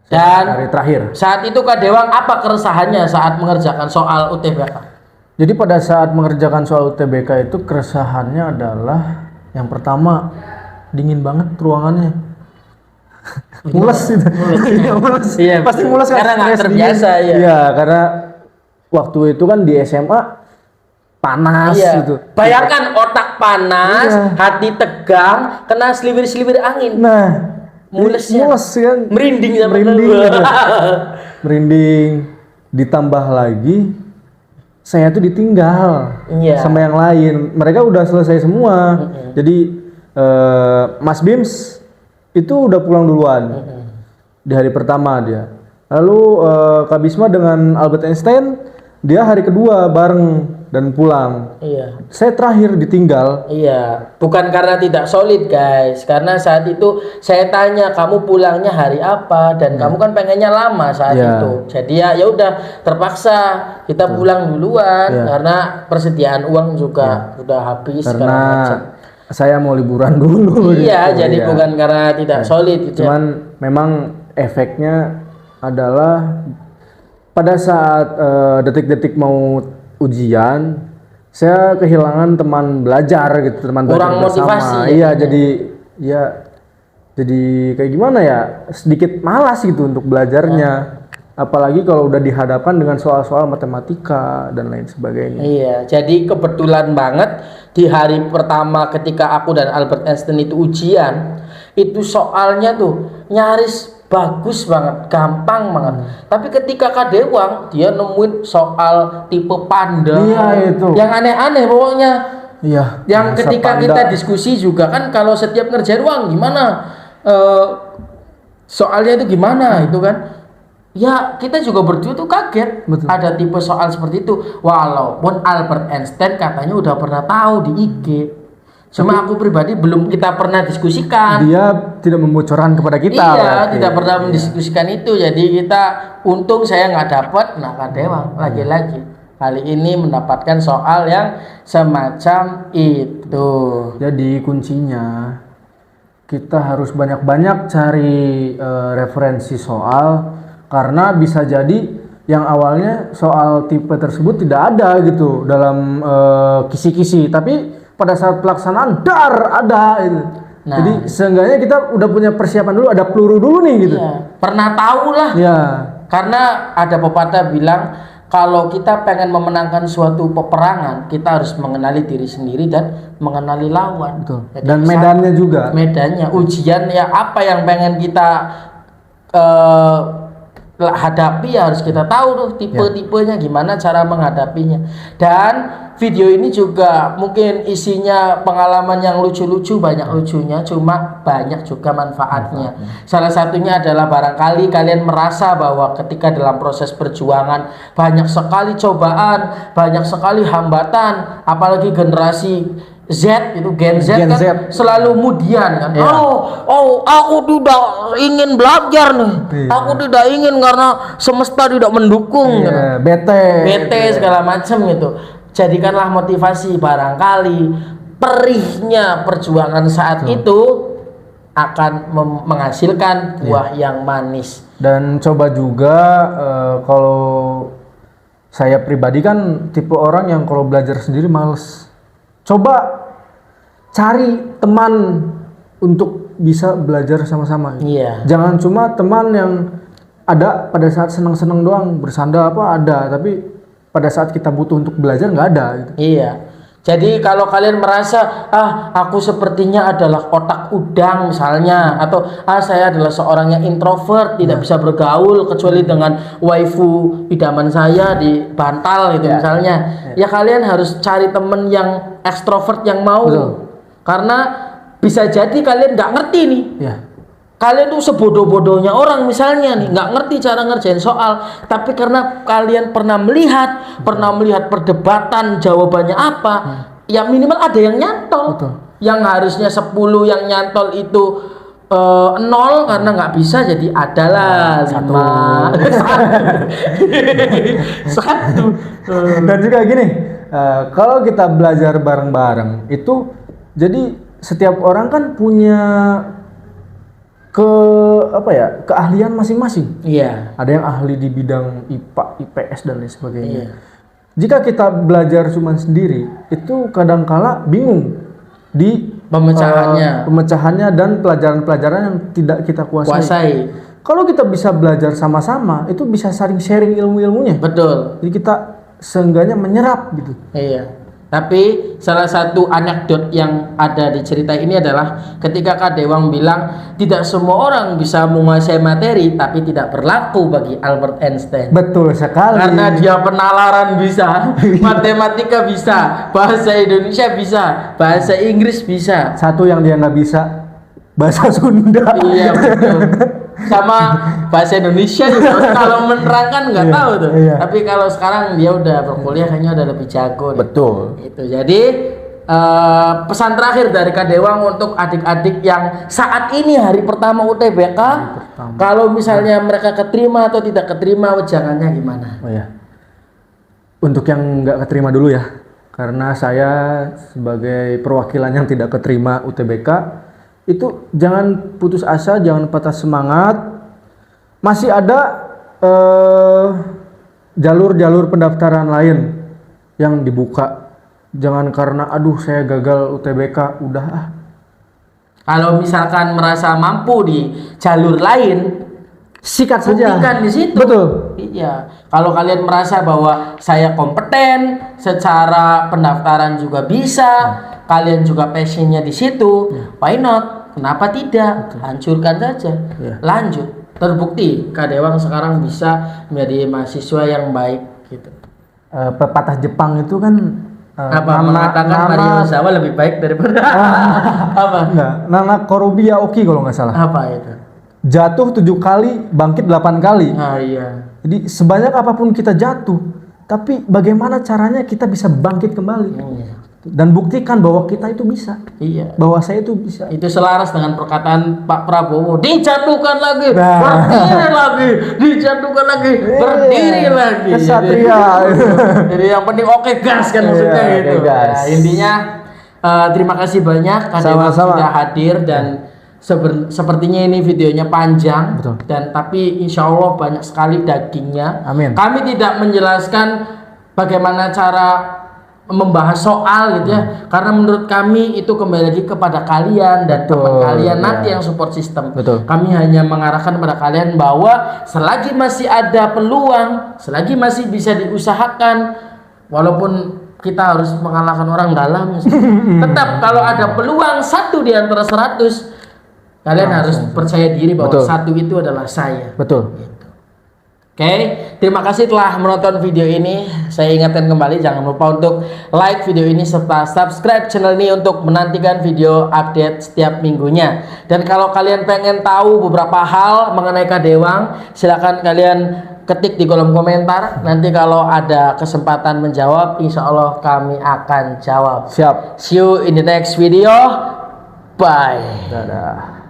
Dan hari terakhir. Saat itu Kak Dewang apa keresahannya saat mengerjakan soal UTBK? Jadi pada saat mengerjakan soal UTBK itu keresahannya adalah yang pertama dingin banget ruangannya. Mules itu. Iya, mules. Iya, Pasti mules kan, karena nggak stres terbiasa dingin. ya. Iya, karena waktu itu kan di SMA panas gitu. Bayangkan otak panas, Iya. hati tegang, kena seliwir-seliwir angin. Nah, Mulesnya. mules kan. Merinding sama Merinding. lu. Gitu. Merinding. Ditambah lagi saya tuh ditinggal Iya. sama yang lain. Mereka udah selesai semua. Jadi Mas Bims itu udah pulang duluan. Di hari pertama dia. Lalu Kak Bisma dengan Albert Einstein dia hari kedua bareng dan pulang. Iya. Saya terakhir ditinggal. Iya, bukan karena tidak solid guys, karena saat itu saya tanya kamu pulangnya hari apa dan kamu kan pengennya lama saat Iya. itu. Jadi ya udah terpaksa kita pulang duluan karena persediaan uang juga udah habis segala Karena macam. saya mau liburan dulu. Iya, gitu, jadi ya. bukan karena tidak solid gitu. Cuman memang efeknya adalah pada saat detik-detik mau ujian, saya kehilangan teman belajar gitu, teman Kurang belajar bersama. motivasi ya, Iya, jadi kayak gimana ya? Sedikit malas gitu untuk belajarnya. Apalagi kalau udah dihadapkan dengan soal-soal matematika dan lain sebagainya. Iya, jadi kebetulan banget di hari pertama ketika aku dan Albert Einstein itu ujian, itu soalnya tuh nyaris bagus banget, gampang banget. Tapi ketika Kak Dewang dia nemuin soal tipe panda, Iya, itu. yang aneh-aneh pokoknya. Iya. Yang masa ketika panda. kita diskusi juga kan kalau setiap ngerjain uang gimana soalnya itu gimana itu kan. Ya kita juga berdua tuh kaget. Betul. Ada tipe soal seperti itu. Walaupun Albert Einstein katanya udah pernah tahu di IG. Cuma aku pribadi belum kita pernah diskusikan. Dia tidak membocorkan kepada kita. Iya, berarti. tidak pernah mendiskusikan itu. Jadi kita untung saya nggak dapat. Nah, Kak Dewang lagi-lagi kali ini mendapatkan soal yang semacam itu. Jadi kuncinya kita harus banyak-banyak cari referensi soal, karena bisa jadi yang awalnya soal tipe tersebut tidak ada gitu dalam kisi-kisi, tapi pada saat pelaksanaan ada gitu. Nah. Jadi seenggaknya kita udah punya persiapan dulu, ada peluru dulu nih gitu. Iya, pernah tahu lah. Ya, Karena ada pepatah bilang kalau kita pengen memenangkan suatu peperangan, kita harus mengenali diri sendiri dan mengenali lawan. betul. Jadi Dan medannya juga. medannya, ujian ya apa yang pengen kita hadapi ya harus kita tahu tuh tipe-tipenya gimana cara menghadapinya. Dan video ini juga mungkin isinya pengalaman yang lucu-lucu, banyak lucunya, cuma banyak juga manfaatnya. Salah satunya adalah barangkali kalian merasa bahwa ketika dalam proses perjuangan banyak sekali cobaan, banyak sekali hambatan, apalagi generasi Z itu Gen Z Gen kan Z. selalu mudian kan. Iya. Oh, aku tidak ingin belajar nih. Iya. Aku tidak ingin karena semesta tidak mendukung. gitu. Iya, bete. Bete segala macam gitu. Jadikanlah motivasi, barangkali perihnya perjuangan saat itu akan menghasilkan buah yang manis. Dan coba juga kalau saya pribadi kan tipe orang yang kalau belajar sendiri males. Coba cari teman untuk bisa belajar sama-sama. Iya. Jangan cuma teman yang ada pada saat senang-senang doang, bersanda apa ada, tapi pada saat kita butuh untuk belajar nggak ada gitu. Iya. Jadi kalau kalian merasa aku sepertinya adalah otak udang misalnya, atau saya adalah seorang yang introvert, tidak bisa bergaul kecuali dengan waifu idaman saya di bantal gitu misalnya. Ya kalian harus cari temen yang ekstrovert yang mau. Betul. Karena bisa jadi kalian nggak ngerti nih. Ya. Kalian tuh sebodoh-bodohnya orang misalnya nih, nggak ngerti cara ngerjain soal, tapi karena kalian pernah melihat perdebatan jawabannya apa, ya minimal ada yang nyantol. Betul. Yang harusnya 10 yang nyantol itu 0 karena nggak bisa, jadi adalah 5 satu. Dan juga gini, kalau kita belajar bareng-bareng itu, jadi setiap orang kan punya keahlian masing-masing. Iya. Ada yang ahli di bidang IPA, IPS dan lain sebagainya. Iya. Jika kita belajar cuma sendiri, itu kadangkala bingung di pemecahannya dan pelajaran-pelajaran yang tidak kita kuasai. Kalau kita bisa belajar sama-sama, itu bisa saling sharing ilmu-ilmunya. Betul. Jadi kita seenggaknya menyerap gitu. Iya. Tapi salah satu anekdot yang ada di cerita ini adalah ketika Kak Dewang bilang tidak semua orang bisa menguasai materi, tapi tidak berlaku bagi Albert Einstein. Betul sekali. Karena dia penalaran bisa, matematika bisa, bahasa Indonesia bisa, bahasa Inggris bisa. Satu yang dia nggak bisa, bahasa Sunda. Iya betul. Sama bahasa Indonesia juga kalau menerangkan nggak tahu tuh. Iya. Tapi kalau sekarang dia udah berkuliah kayaknya udah lebih jago. Betul. Itu jadi pesan terakhir dari Kak Dewang untuk adik-adik yang saat ini hari pertama UTBK, kalau misalnya mereka keterima atau tidak keterima, wejangannya gimana? Oh ya. Untuk yang nggak keterima dulu ya, karena saya sebagai perwakilan yang tidak keterima UTBK, itu jangan putus asa, jangan patah semangat. Masih ada jalur-jalur pendaftaran lain yang dibuka. Jangan karena aduh saya gagal UTBK, udah ah. Kalau misalkan merasa mampu di jalur lain, sikat saja. buktikan di situ. Betul. Iya. Kalau kalian merasa bahwa saya kompeten, secara pendaftaran juga bisa, kalian juga passionnya di situ, why not? Kenapa tidak? Hancurkan saja. Lanjut. Terbukti Kak Dewang sekarang bisa menjadi mahasiswa yang baik gitu. Pepatah Jepang itu kan Mengatakan Mario Ozawa lebih baik daripada apa? Enggak, Nana Korobia Oki kalau nggak salah. Apa itu? Jatuh 7 kali, bangkit 8 kali. Ah iya. Jadi sebanyak apapun kita jatuh, tapi bagaimana caranya kita bisa bangkit kembali? Dan buktikan bahwa kita itu bisa. Iya. Bahwa saya itu bisa. Itu selaras dengan perkataan Pak Prabowo, dijatuhkan lagi, berdiri lagi, dijatuhkan lagi, berdiri lagi. Kesatria. Jadi yang penting oke gas kan maksudnya gitu. Gas. Nah, intinya terima kasih banyak Kak Dewang sudah hadir dan sepertinya ini videonya panjang. Betul. Dan tapi insya Allah banyak sekali dagingnya. Amin. Kami tidak menjelaskan bagaimana cara membahas soal gitu ya, karena menurut kami itu kembali lagi kepada kalian dan teman kalian nanti yang support system. Betul. Kami hanya mengarahkan kepada kalian bahwa selagi masih ada peluang, selagi masih bisa diusahakan, walaupun kita harus mengalahkan orang dalam, tetap kalau ada peluang 1 di antara 100, kalian harus percaya diri bahwa 1 itu adalah saya. Betul. Oke, terima kasih telah menonton video ini. Saya ingatkan kembali, jangan lupa untuk like video ini serta subscribe channel ini untuk menantikan video update setiap minggunya. Dan kalau kalian pengen tahu beberapa hal mengenai Kak Dewang, silakan kalian ketik di kolom komentar. Nanti kalau ada kesempatan menjawab, insya Allah kami akan jawab. Siap. See you in the next video. Bye. Dadah.